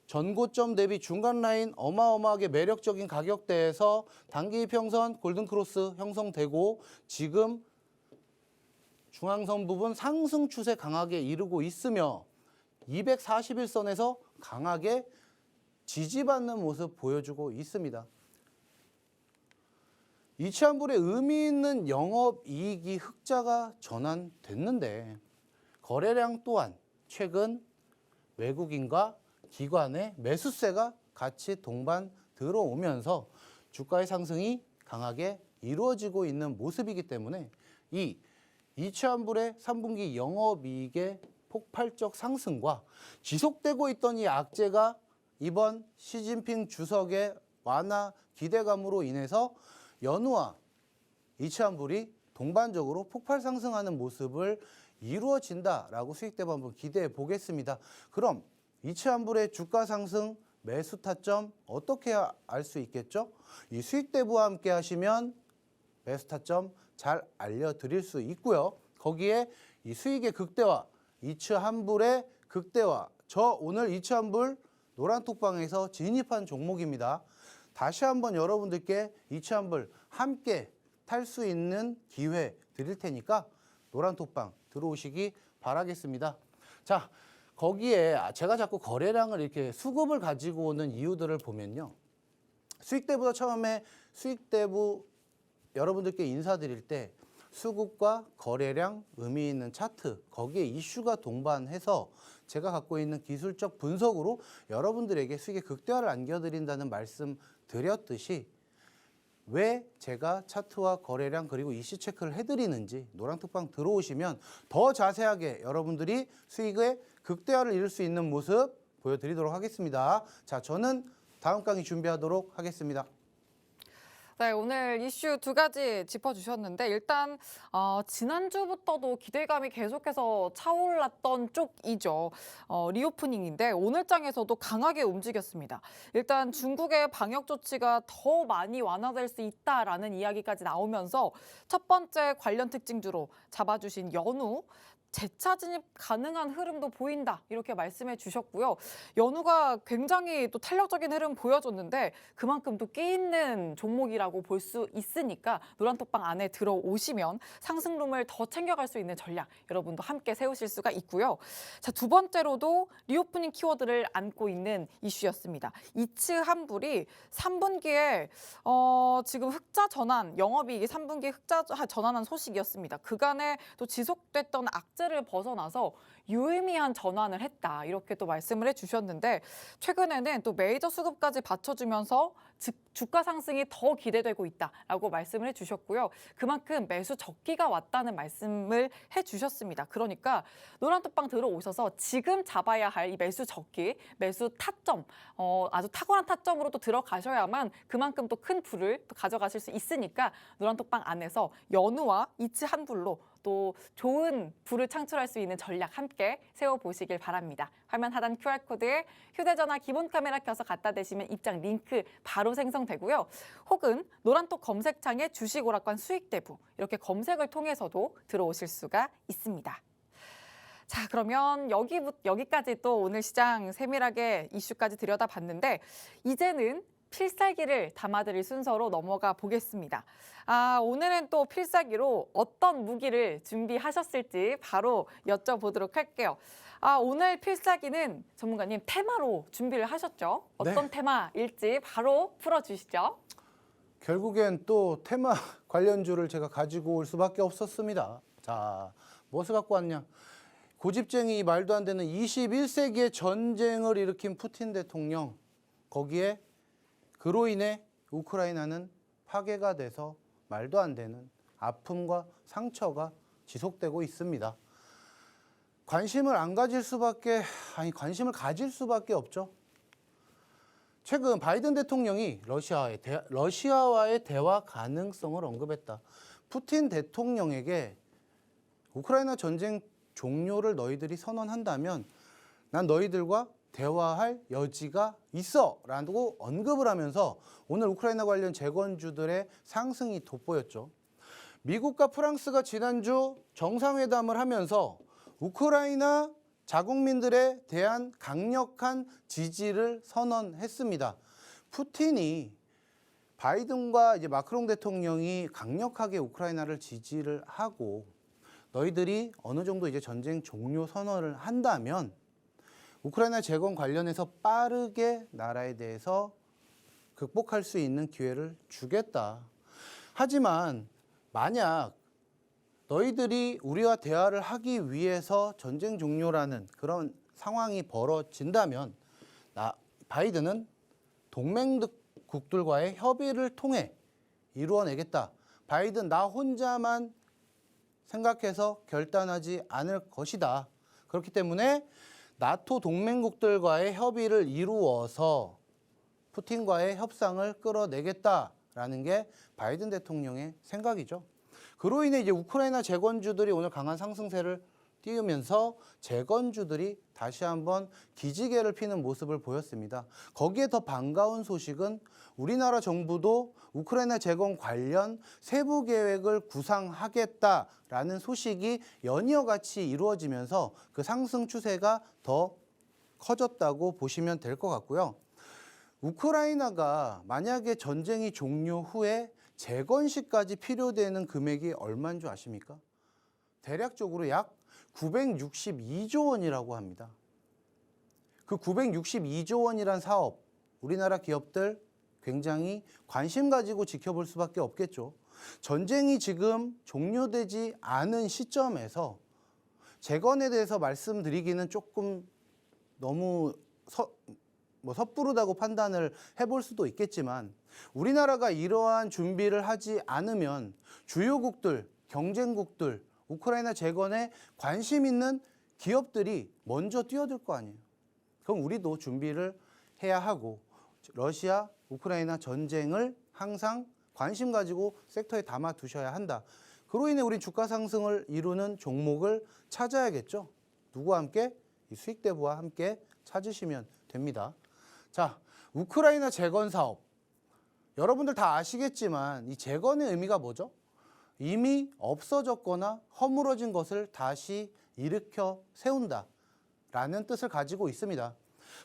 전고점 대비 중간 라인 어마어마하게 매력적인 가격대에서 단기 이평선 골든크로스 형성되고 지금 중앙선 부분 상승 추세 강하게 이루고 있으며 241선에서 강하게 지지받는 모습 보여주고 있습니다. 이치환불의 의미 있는 영업이익이 흑자가 전환됐는데 거래량 또한 최근 외국인과 기관의 매수세가 같이 동반 들어오면서 주가의 상승이 강하게 이루어지고 있는 모습이기 때문에 이 이치환불의 3분기 영업이익의 폭발적 상승과 지속되고 있던 이 악재가 이번 시진핑 주석의 완화 기대감으로 인해서 연우와 이치환불이 동반적으로 폭발 상승하는 모습을 이루어진다라고 수익대부 한번 기대해 보겠습니다. 그럼 이치환불의 주가 상승 매수 타점 어떻게 알 수 있겠죠? 이 수익대부와 함께 하시면 매수 타점 잘 알려드릴 수 있고요. 거기에 이 수익의 극대화, 이치환불의 극대화. 저 오늘 이치환불 노란톡방에서 진입한 종목입니다. 다시 한번 여러분들께 이치환불 함께 탈 수 있는 기회 드릴 테니까 노란톡방 들어오시기 바라겠습니다. 자, 거기에 제가 자꾸 거래량을 이렇게 수급을 가지고 오는 이유들을 보면요. 수익대부가 처음에 수익대부 여러분들께 인사드릴 때 수급과 거래량 의미 있는 차트 거기에 이슈가 동반해서 제가 갖고 있는 기술적 분석으로 여러분들에게 수익의 극대화를 안겨드린다는 말씀 드렸듯이 왜 제가 차트와 거래량 그리고 이슈 체크를 해드리는지 노란톡방 들어오시면 더 자세하게 여러분들이 수익의 극대화를 이룰 수 있는 모습 보여드리도록 하겠습니다. 자, 저는 다음 강의 준비하도록 하겠습니다. 네, 오늘 이슈 두 가지 짚어주셨는데 일단 지난주부터도 기대감이 계속해서 차올랐던 쪽이죠. 리오프닝인데 오늘장에서도 강하게 움직였습니다. 일단 중국의 방역 조치가 더 많이 완화될 수 있다라는 이야기까지 나오면서 첫 번째 관련 특징주로 잡아주신 연우, 재차 진입 가능한 흐름도 보인다 이렇게 말씀해 주셨고요. 연우가 굉장히 또 탄력적인 흐름 보여줬는데 그만큼 또 끼 있는 종목이라고 볼 수 있으니까 노란톡방 안에 들어오시면 상승룸을 더 챙겨갈 수 있는 전략 여러분도 함께 세우실 수가 있고요. 자, 두 번째로도 리오프닝 키워드를 안고 있는 이슈였습니다. 이치환불이 3분기에 지금 흑자 전환, 영업이익이 3분기 흑자 전환한 소식이었습니다. 그간에 또 지속됐던 악재를 벗어나서 유의미한 전환을 했다 이렇게 또 말씀을 해주셨는데 최근에는 또 메이저 수급까지 받쳐주면서 주가 상승이 더 기대되고 있다라고 말씀을 해주셨고요. 그만큼 매수 적기가 왔다는 말씀을 해주셨습니다. 그러니까 노란톡방 들어오셔서 지금 잡아야 할 이 매수 적기, 매수 타점, 아주 탁월한 타점으로 또 들어가셔야만 그만큼 또 큰 불을 또 가져가실 수 있으니까 노란톡방 안에서 연우와 이치환불로 또 좋은 불을 창출할 수 있는 전략 함께 세워보시길 바랍니다. 화면 하단 QR코드에 휴대전화 기본 카메라 켜서 갖다 대시면 입장 링크 바로 생성되고요. 혹은 노란톡 검색창에 주식오락관 수익대부 이렇게 검색을 통해서도 들어오실 수가 있습니다. 자, 그러면 여기까지 또 오늘 시장 세밀하게 이슈까지 들여다봤는데 이제는 필살기를 담아드릴 순서로 넘어가 보겠습니다. 오늘은 또 필살기로 어떤 무기를 준비하셨을지 바로 여쭤보도록 할게요. 오늘 필살기는 전문가님 테마로 준비를 하셨죠? 어떤 네. 테마일지 바로 풀어주시죠. 결국엔 또 테마 관련주를 제가 가지고 올 수밖에 없었습니다. 자, 무엇을 갖고 왔냐? 고집쟁이 말도 안 되는 21세기의 전쟁을 일으킨 푸틴 대통령 거기에 그로 인해 우크라이나는 파괴가 돼서 말도 안 되는 아픔과 상처가 지속되고 있습니다. 관심을 관심을 가질 수밖에 없죠. 최근 바이든 대통령이 러시아와의 대화 가능성을 언급했다. 푸틴 대통령에게 우크라이나 전쟁 종료를 너희들이 선언한다면 난 너희들과 대화할 여지가 있어 라고 언급을 하면서 오늘 우크라이나 관련 재건주들의 상승이 돋보였죠. 미국과 프랑스가 지난주 정상회담을 하면서 우크라이나 자국민들에 대한 강력한 지지를 선언했습니다. 푸틴이 바이든과 이제 마크롱 대통령이 강력하게 우크라이나를 지지를 하고 너희들이 어느 정도 이제 전쟁 종료 선언을 한다면 우크라이나 재건 관련해서 빠르게 나라에 대해서 극복할 수 있는 기회를 주겠다. 하지만 만약 너희들이 우리와 대화를 하기 위해서 전쟁 종료라는 그런 상황이 벌어진다면 바이든은 동맹국들과의 협의를 통해 이루어내겠다. 바이든 나 혼자만 생각해서 결단하지 않을 것이다. 그렇기 때문에 나토 동맹국들과의 협의를 이루어서 푸틴과의 협상을 끌어내겠다라는 게 바이든 대통령의 생각이죠. 그로 인해 이제 우크라이나 재건주들이 오늘 강한 상승세를 띄우면서 재건주들이 다시 한번 기지개를 피는 모습을 보였습니다. 거기에 더 반가운 소식은 우리나라 정부도 우크라이나 재건 관련 세부 계획을 구상하겠다라는 소식이 연이어 같이 이루어지면서 그 상승 추세가 더 커졌다고 보시면 될 것 같고요. 우크라이나가 만약에 전쟁이 종료 후에 재건시까지 필요되는 금액이 얼마인 줄 아십니까? 대략적으로 약 962조 원이라고 합니다. 그 962조 원이란 사업, 우리나라 기업들 굉장히 관심 가지고 지켜볼 수밖에 없겠죠. 전쟁이 지금 종료되지 않은 시점에서 재건에 대해서 말씀드리기는 조금 너무 섣부르다고 판단을 해볼 수도 있겠지만 우리나라가 이러한 준비를 하지 않으면 주요국들, 경쟁국들, 우크라이나 재건에 관심 있는 기업들이 먼저 뛰어들 거 아니에요. 그럼 우리도 준비를 해야 하고 러시아, 우크라이나 전쟁을 항상 관심 가지고 섹터에 담아 두셔야 한다. 그로 인해 우리 주가 상승을 이루는 종목을 찾아야겠죠. 누구와 함께? 이 수익대부와 함께 찾으시면 됩니다. 자, 우크라이나 재건 사업. 여러분들 다 아시겠지만 이 재건의 의미가 뭐죠? 이미 없어졌거나 허물어진 것을 다시 일으켜 세운다라는 뜻을 가지고 있습니다.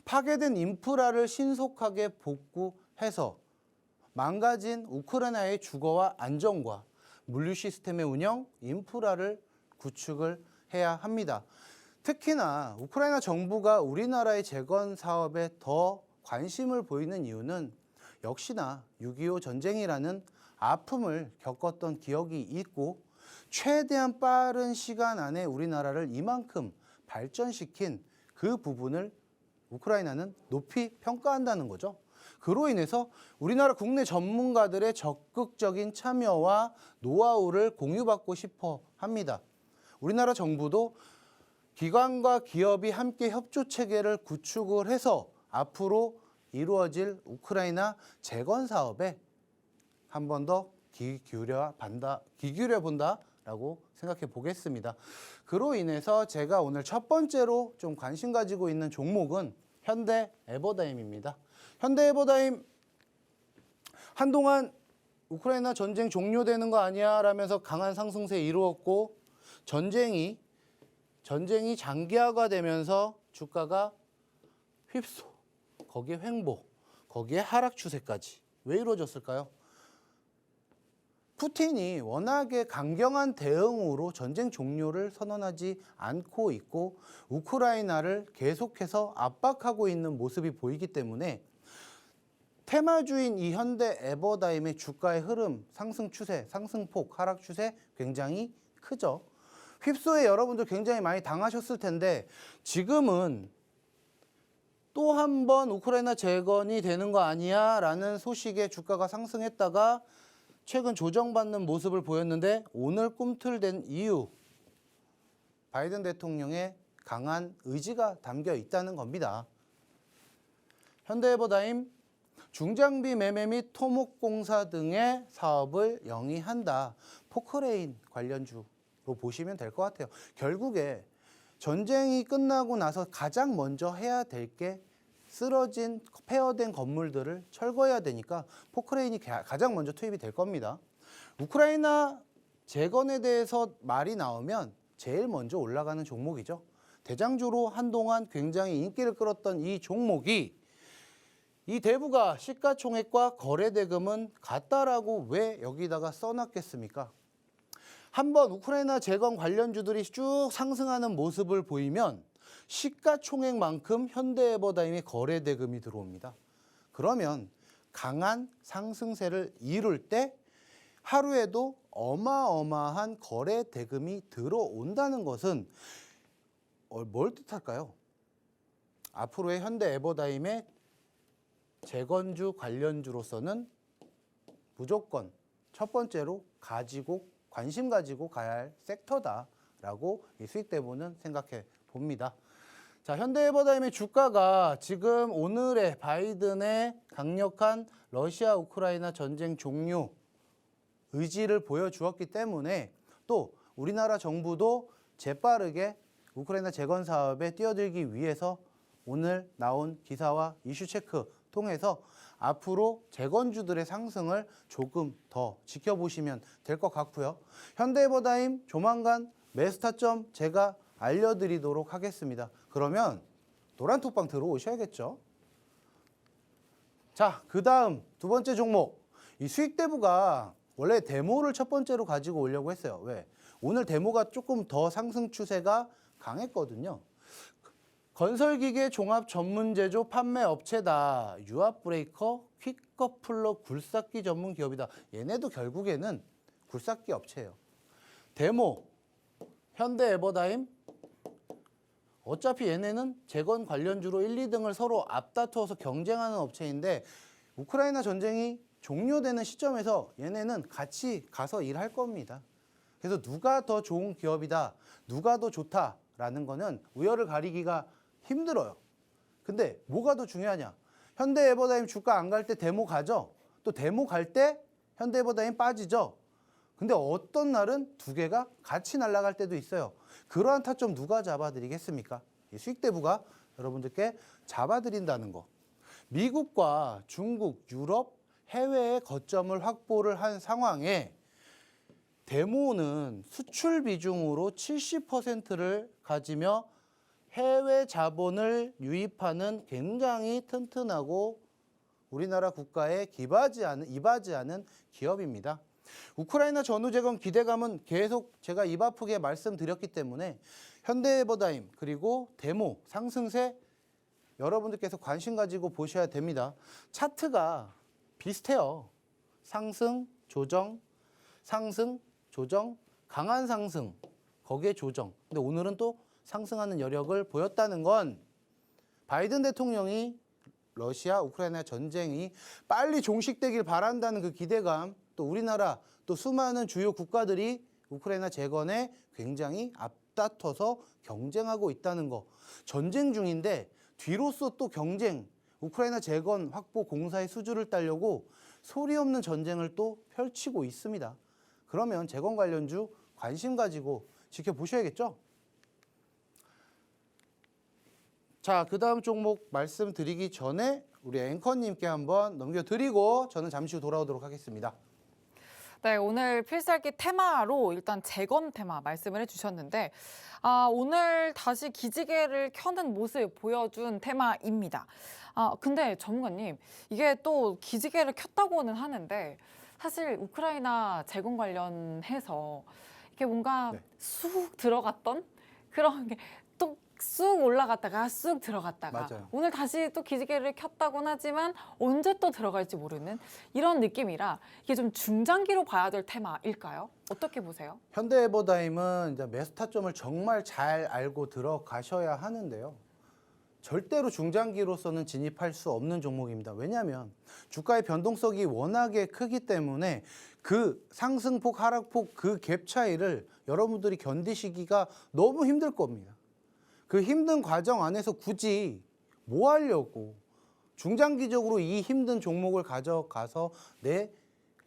파괴된 인프라를 신속하게 복구해서 망가진 우크라이나의 주거와 안정과 물류 시스템의 운영, 인프라를 구축을 해야 합니다. 특히나 우크라이나 정부가 우리나라의 재건 사업에 더 관심을 보이는 이유는 역시나 6.25 전쟁이라는 아픔을 겪었던 기억이 있고 최대한 빠른 시간 안에 우리나라를 이만큼 발전시킨 그 부분을 우크라이나는 높이 평가한다는 거죠. 그로 인해서 우리나라 국내 전문가들의 적극적인 참여와 노하우를 공유받고 싶어 합니다. 우리나라 정부도 기관과 기업이 함께 협조 체계를 구축을 해서 앞으로 이루어질 우크라이나 재건 사업에 한 번 더 귀 기울여 본다라고 생각해 보겠습니다. 그로 인해서 제가 오늘 첫 번째로 좀 관심 가지고 있는 종목은 현대 에버다임입니다. 현대 에버다임 한동안 우크라이나 전쟁 종료되는 거 아니야 라면서 강한 상승세 이루었고 전쟁이 장기화가 되면서 주가가 휩소, 거기에 횡보, 거기에 하락 추세까지 왜 이루어졌을까요? 푸틴이 워낙에 강경한 대응으로 전쟁 종료를 선언하지 않고 있고 우크라이나를 계속해서 압박하고 있는 모습이 보이기 때문에 테마주인 이 현대 에버다임의 주가의 흐름, 상승 추세, 상승폭, 하락 추세 굉장히 크죠. 휩소에 여러분들 굉장히 많이 당하셨을 텐데 지금은 또 한 번 우크라이나 재건이 되는 거 아니야? 라는 소식에 주가가 상승했다가 최근 조정받는 모습을 보였는데 오늘 꿈틀댄 이유, 바이든 대통령의 강한 의지가 담겨 있다는 겁니다. 현대에버다임 중장비 매매 및 토목공사 등의 사업을 영위한다. 포크레인 관련주로 보시면 될 것 같아요. 결국에 전쟁이 끝나고 나서 가장 먼저 해야 될 게 쓰러진 폐허된 건물들을 철거해야 되니까 포크레인이 가장 먼저 투입이 될 겁니다. 우크라이나 재건에 대해서 말이 나오면 제일 먼저 올라가는 종목이죠. 대장주로 한동안 굉장히 인기를 끌었던 이 종목이 이 대부가 시가총액과 거래대금은 같다라고 왜 여기다가 써놨겠습니까? 한번 우크라이나 재건 관련주들이 쭉 상승하는 모습을 보이면 시가총액만큼 현대에버다임의 거래대금이 들어옵니다. 그러면 강한 상승세를 이룰 때 하루에도 어마어마한 거래대금이 들어온다는 것은 뭘 뜻할까요? 앞으로의 현대에버다임의 재건주 관련주로서는 무조건 첫 번째로 관심 가지고 가야 할 섹터다라고 이 수익대부는 생각해 봅니다. 자, 현대에버다임의 주가가 지금 오늘의 바이든의 강력한 러시아 우크라이나 전쟁 종료 의지를 보여주었기 때문에 또 우리나라 정부도 재빠르게 우크라이나 재건 사업에 뛰어들기 위해서 오늘 나온 기사와 이슈 체크 통해서 앞으로 재건주들의 상승을 조금 더 지켜보시면 될 것 같고요. 현대에버다임 조만간 매수 타점 제가 알려드리도록 하겠습니다. 그러면 노란톡방 들어오셔야겠죠. 자, 그 다음 두 번째 종목. 이 수익대부가 원래 데모를 첫 번째로 가지고 오려고 했어요. 왜? 오늘 데모가 조금 더 상승 추세가 강했거든요. 건설기계 종합 전문제조 판매 업체다. 유압브레이커, 퀵커플러 굴삭기 전문 기업이다. 얘네도 결국에는 굴삭기 업체예요. 데모, 현대에버다임, 어차피 얘네는 재건 관련주로 1, 2등을 서로 앞다투어서 경쟁하는 업체인데 우크라이나 전쟁이 종료되는 시점에서 얘네는 같이 가서 일할 겁니다. 그래서 누가 더 좋은 기업이다, 누가 더 좋다라는 거는 우열을 가리기가 힘들어요. 근데 뭐가 더 중요하냐? 현대에버다임 주가 안 갈 때 데모 가죠? 또 데모 갈 때 현대에버다임 빠지죠? 근데 어떤 날은 두 개가 같이 날아갈 때도 있어요. 그러한 타점 누가 잡아드리겠습니까? 이 수익대부가 여러분들께 잡아드린다는 거. 미국과 중국, 유럽, 해외에 거점을 확보를 한 상황에 데모는 수출 비중으로 70%를 가지며 해외 자본을 유입하는 굉장히 튼튼하고 우리나라 국가에 입하지 않은 기업입니다. 우크라이나 전후 재건 기대감은 계속 제가 입 아프게 말씀드렸기 때문에 현대에버다임 그리고 데모 상승세 여러분들께서 관심 가지고 보셔야 됩니다. 차트가 비슷해요. 상승, 조정, 상승, 조정, 강한 상승, 거기에 조정. 근데 오늘은 또 상승하는 여력을 보였다는 건 바이든 대통령이 러시아, 우크라이나 전쟁이 빨리 종식되길 바란다는 그 기대감, 또 우리나라, 또 수많은 주요 국가들이 우크라이나 재건에 굉장히 앞다퉈서 경쟁하고 있다는 거. 전쟁 중인데 뒤로서 또 경쟁, 우크라이나 재건 확보 공사의 수주를 따려고 소리 없는 전쟁을 또 펼치고 있습니다. 그러면 재건 관련주 관심 가지고 지켜보셔야겠죠? 자, 그 다음 종목 말씀드리기 전에 우리 앵커님께 한번 넘겨드리고 저는 잠시 후 돌아오도록 하겠습니다. 네, 오늘 필살기 테마로 일단 재건 테마 말씀을 해주셨는데 오늘 다시 기지개를 켜는 모습 보여준 테마입니다. 근데 전문가님, 이게 또 기지개를 켰다고는 하는데 사실 우크라이나 재건 관련해서 이게 뭔가 네. 쑥 들어갔던 그런 게 또 쑥 올라갔다가 쑥 들어갔다가 맞아요. 오늘 다시 또 기지개를 켰다곤 하지만 언제 또 들어갈지 모르는 이런 느낌이라 이게 좀 중장기로 봐야 될 테마일까요? 어떻게 보세요? 현대에버다임은 이제 매수 타점을 정말 잘 알고 들어가셔야 하는데요. 절대로 중장기로서는 진입할 수 없는 종목입니다. 왜냐하면 주가의 변동성이 워낙에 크기 때문에 그 상승폭, 하락폭 그 갭 차이를 여러분들이 견디시기가 너무 힘들 겁니다. 그 힘든 과정 안에서 굳이 뭐 하려고 중장기적으로 이 힘든 종목을 가져가서 내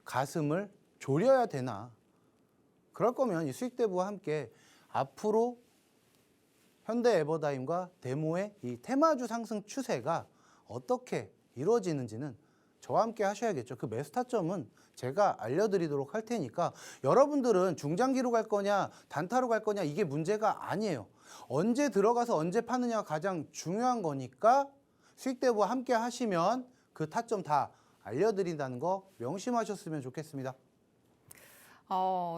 가슴을 졸여야 되나? 그럴 거면 이 수익대부와 함께 앞으로 현대에버다임과 데모의 이 테마주 상승 추세가 어떻게 이루어지는지는 저와 함께 하셔야겠죠. 그 매수 타점은 제가 알려드리도록 할 테니까 여러분들은 중장기로 갈 거냐 단타로 갈 거냐 이게 문제가 아니에요. 언제 들어가서 언제 파느냐가 가장 중요한 거니까 수익대부와 함께 하시면 그 타점 다 알려드린다는 거 명심하셨으면 좋겠습니다.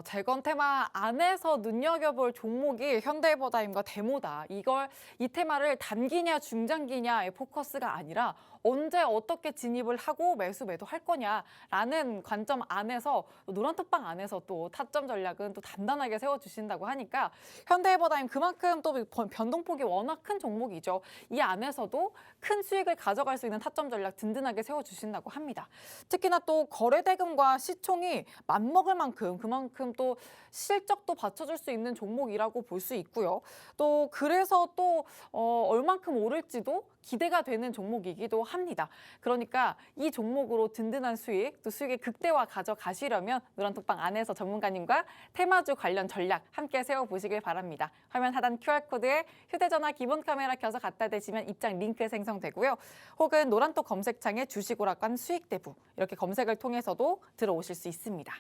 재건 테마 안에서 눈여겨볼 종목이 현대에버다임과 데모다. 이 테마를 단기냐 중장기냐의 포커스가 아니라 언제 어떻게 진입을 하고 매도할 거냐라는 관점 안에서 노란톡방 안에서 또 타점 전략은 또 단단하게 세워주신다고 하니까 현대에버다임 그만큼 또 변동폭이 워낙 큰 종목이죠. 이 안에서도 큰 수익을 가져갈 수 있는 타점 전략 든든하게 세워주신다고 합니다. 특히나 또 거래대금과 시총이 맞먹을 만큼 그만큼 또 실적도 받쳐줄 수 있는 종목이라고 볼 수 있고요. 또 그래서 또 얼만큼 오를지도 기대가 되는 종목이기도 합니다. 그러니까 이 종목으로 든든한 수익, 또 수익의 극대화 가져가시려면 노란톡방 안에서 전문가님과 테마주 관련 전략 함께 세워보시길 바랍니다. 화면 하단 QR코드에 휴대전화 기본 카메라 켜서 갖다 대시면 입장 링크 생성되고요. 혹은 노란톡 검색창에 주식오락관 수익대부 이렇게 검색을 통해서도 들어오실 수 있습니다.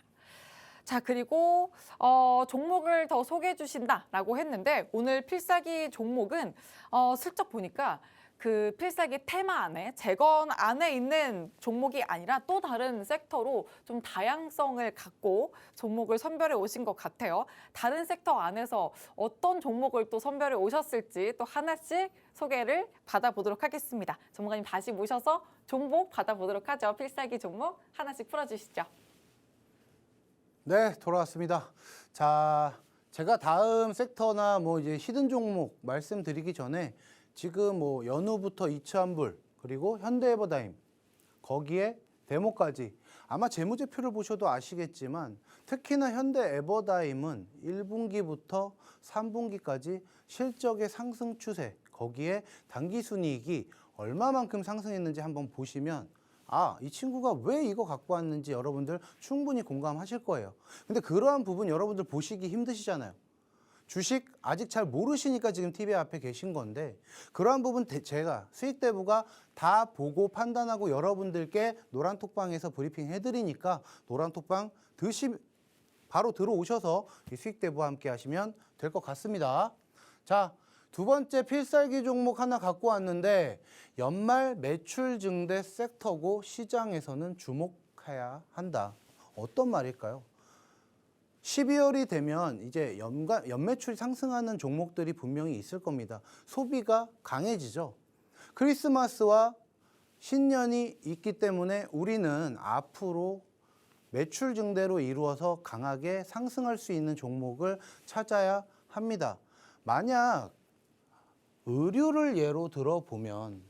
자, 그리고 종목을 더 소개해 주신다라고 했는데 오늘 필살기 종목은 슬쩍 보니까 그 필살기 테마 안에 재건 안에 있는 종목이 아니라 또 다른 섹터로 좀 다양성을 갖고 종목을 선별해 오신 것 같아요. 다른 섹터 안에서 어떤 종목을 또 선별해 오셨을지 또 하나씩 소개를 받아보도록 하겠습니다. 전문가님 다시 모셔서 종목 받아보도록 하죠. 필살기 종목 하나씩 풀어주시죠. 네, 돌아왔습니다. 자, 제가 다음 섹터나 뭐 이제 히든 종목 말씀드리기 전에 지금 뭐 연우부터 이츠환불 그리고 현대에버다임 거기에 데모까지 아마 재무제표를 보셔도 아시겠지만 특히나 현대에버다임은 1분기부터 3분기까지 실적의 상승 추세 거기에 당기순이익이 얼마만큼 상승했는지 한번 보시면 이 친구가 왜 이거 갖고 왔는지 여러분들 충분히 공감하실 거예요. 근데 그러한 부분 여러분들 보시기 힘드시잖아요. 주식 아직 잘 모르시니까 지금 TV 앞에 계신 건데 그러한 부분 제가 수익대부가 다 보고 판단하고 여러분들께 노란톡방에서 브리핑 해드리니까 노란톡방 바로 들어오셔서 이 수익대부와 함께 하시면 될 것 같습니다. 자, 두 번째 필살기 종목 하나 갖고 왔는데 연말 매출 증대 섹터고 시장에서는 주목해야 한다. 어떤 말일까요? 12월이 되면 이제 연매출이 상승하는 종목들이 분명히 있을 겁니다. 소비가 강해지죠. 크리스마스와 신년이 있기 때문에 우리는 앞으로 매출 증대로 이루어서 강하게 상승할 수 있는 종목을 찾아야 합니다. 만약 의류를 예로 들어보면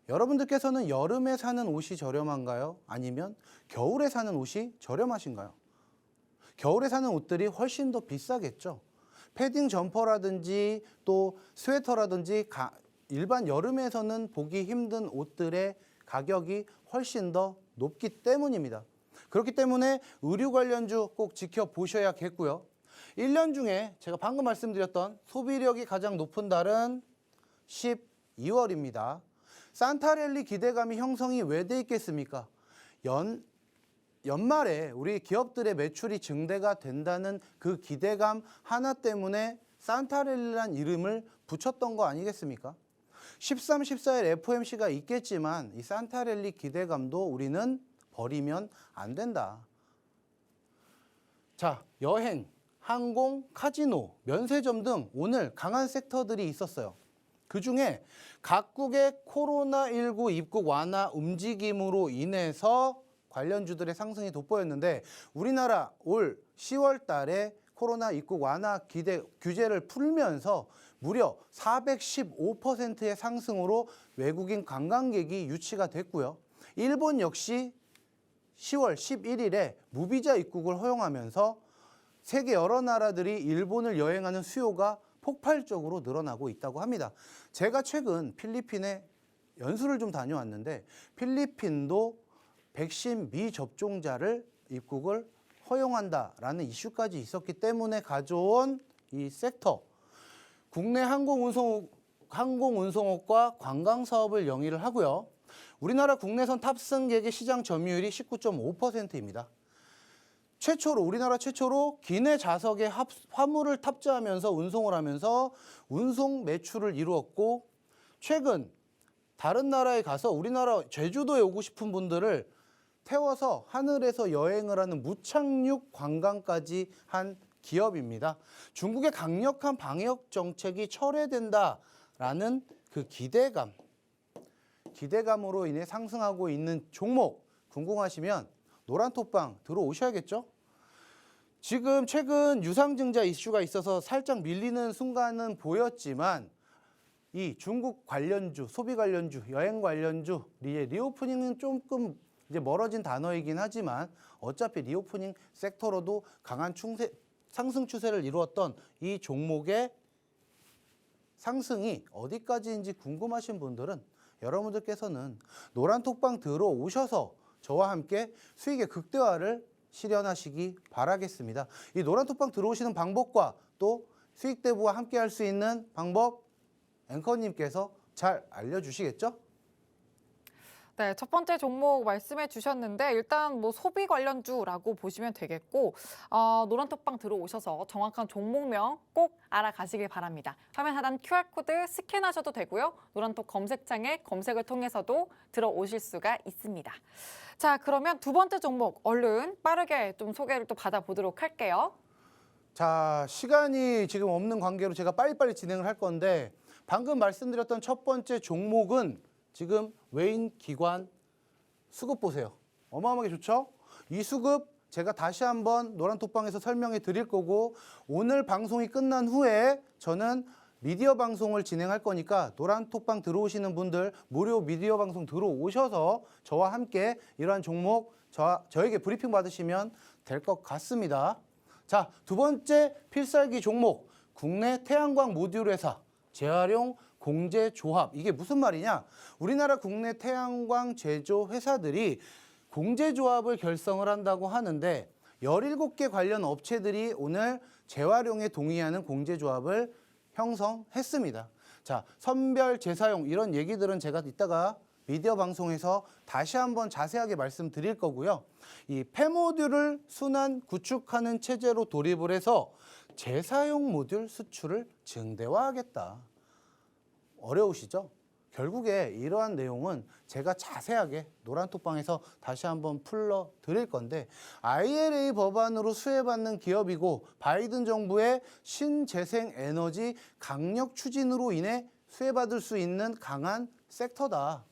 여러분들께서는 여름에 사는 옷이 저렴한가요? 아니면 겨울에 사는 옷이 저렴하신가요? 겨울에 사는 옷들이 훨씬 더 비싸겠죠. 패딩 점퍼라든지 또 스웨터라든지 일반 여름에서는 보기 힘든 옷들의 가격이 훨씬 더 높기 때문입니다. 그렇기 때문에 의류 관련주 꼭 지켜보셔야겠고요. 1년 중에 제가 방금 말씀드렸던 소비력이 가장 높은 달은 12월입니다. 산타랠리 기대감이 형성이 왜 돼 있겠습니까? 연말에 우리 기업들의 매출이 증대가 된다는 그 기대감 하나 때문에 산타랠리란 이름을 붙였던 거 아니겠습니까? 13, 14일 FOMC가 있겠지만 이 산타랠리 기대감도 우리는 버리면 안 된다. 자, 여행, 항공, 카지노, 면세점 등 오늘 강한 섹터들이 있었어요. 그중에 각국의 코로나19 입국 완화 움직임으로 인해서 관련주들의 상승이 돋보였는데 우리나라 올 10월 달에 코로나 입국 완화 규제를 풀면서 무려 415%의 상승으로 외국인 관광객이 유치가 됐고요. 일본 역시 10월 11일에 무비자 입국을 허용하면서 세계 여러 나라들이 일본을 여행하는 수요가 폭발적으로 늘어나고 있다고 합니다. 제가 최근 필리핀에 연수를 좀 다녀왔는데 필리핀도 백신 미접종자를 입국을 허용한다라는 이슈까지 있었기 때문에 가져온 이 섹터. 국내 항공운송업과 관광사업을 영위를 하고요. 우리나라 국내선 탑승객의 시장 점유율이 19.5%입니다. 우리나라 최초로 기내 좌석에 화물을 탑재하면서 운송을 하면서 운송 매출을 이루었고, 최근 다른 나라에 가서 우리나라 제주도에 오고 싶은 분들을 태워서 하늘에서 여행을 하는 무착륙 관광까지 한 기업입니다. 중국의 강력한 방역 정책이 철회된다라는 그 기대감으로 인해 상승하고 있는 종목 궁금하시면 노란톡방 들어오셔야겠죠? 지금 최근 유상증자 이슈가 있어서 살짝 밀리는 순간은 보였지만 이 중국 관련주, 소비 관련주, 여행 관련주, 리오프닝은 조금 이제 멀어진 단어이긴 하지만 어차피 리오프닝 섹터로도 강한 상승 추세를 이루었던 이 종목의 상승이 어디까지인지 궁금하신 분들은 여러분들께서는 노란톡방 들어오셔서 저와 함께 수익의 극대화를 실현하시기 바라겠습니다. 이 노란톡방 들어오시는 방법과 또 수익대부와 함께 할 수 있는 방법 앵커님께서 잘 알려주시겠죠? 네, 첫 번째 종목 말씀해 주셨는데 일단 뭐 소비 관련주라고 보시면 되겠고 노란톡방 들어오셔서 정확한 종목명 꼭 알아가시길 바랍니다. 화면 하단 QR코드 스캔하셔도 되고요. 노란톡 검색창에 검색을 통해서도 들어오실 수가 있습니다. 자, 그러면 두 번째 종목 얼른 빠르게 좀 소개를 또 받아보도록 할게요. 자, 시간이 지금 없는 관계로 제가 빨리빨리 진행을 할 건데 방금 말씀드렸던 첫 번째 종목은 지금 외인 기관 수급 보세요. 어마어마하게 좋죠? 이 수급 제가 다시 한번 노란톡방에서 설명해 드릴 거고 오늘 방송이 끝난 후에 저는 미디어 방송을 진행할 거니까 노란톡방 들어오시는 분들 무료 미디어 방송 들어오셔서 저와 함께 이러한 종목 저에게 브리핑 받으시면 될 것 같습니다. 자, 두 번째 필살기 종목 국내 태양광 모듈 회사 재활용 공제조합. 이게 무슨 말이냐? 우리나라 국내 태양광 제조 회사들이 공제조합을 결성을 한다고 하는데 17개 관련 업체들이 오늘 재활용에 동의하는 공제조합을 형성했습니다. 자, 선별 재사용 이런 얘기들은 제가 이따가 미디어 방송에서 다시 한번 자세하게 말씀드릴 거고요. 이 폐모듈을 순환 구축하는 체제로 돌입을 해서 재사용 모듈 수출을 증대화하겠다. 어려우시죠? 결국에 이러한 내용은 제가 자세하게 노란톡방에서 다시 한번 풀러 드릴 건데 IRA 법안으로 수혜받는 기업이고 바이든 정부의 신재생 에너지 강력 추진으로 인해 수혜받을 수 있는 강한 섹터다.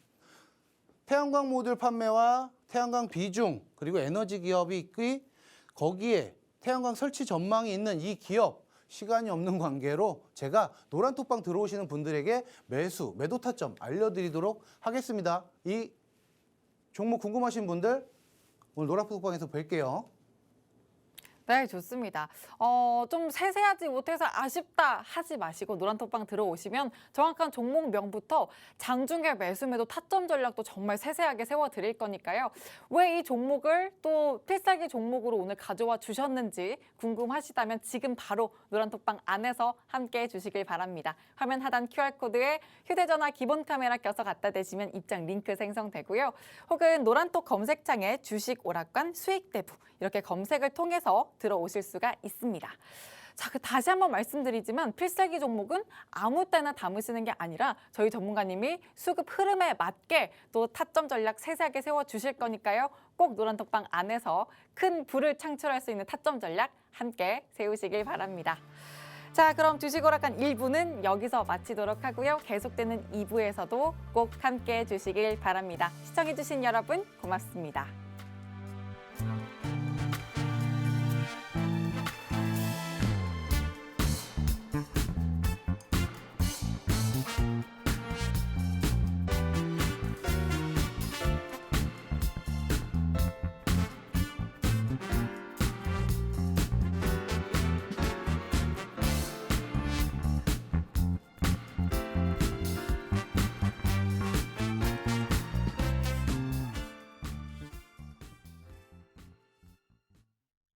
태양광 모듈 판매와 태양광 비중 그리고 에너지 기업이 있기 거기에 태양광 설치 전망이 있는 이 기업 시간이 없는 관계로 제가 노란톡방 들어오시는 분들에게 매도 타점 알려드리도록 하겠습니다. 이 종목 궁금하신 분들 오늘 노란톡방에서 뵐게요. 네, 좋습니다. 좀 세세하지 못해서 아쉽다 하지 마시고 노란톡방 들어오시면 정확한 종목명부터 장중계 매수매도 타점 전략도 정말 세세하게 세워드릴 거니까요. 왜 이 종목을 또 필살기 종목으로 오늘 가져와 주셨는지 궁금하시다면 지금 바로 노란톡방 안에서 함께 해주시길 바랍니다. 화면 하단 QR코드에 휴대전화 기본 카메라 껴서 갖다 대시면 입장 링크 생성되고요. 혹은 노란톡 검색창에 주식 오락관 수익대부 이렇게 검색을 통해서 들어오실 수가 있습니다. 자, 다시 한번 말씀드리지만 필살기 종목은 아무 때나 담으시는 게 아니라 저희 전문가님이 수급 흐름에 맞게 또 타점 전략 세세하게 세워주실 거니까요. 꼭 노란톡방 안에서 큰 부를 창출할 수 있는 타점 전략 함께 세우시길 바랍니다. 자, 그럼 주식오락관 1부는 여기서 마치도록 하고요. 계속되는 2부에서도 꼭 함께 해주시길 바랍니다. 시청해주신 여러분 고맙습니다.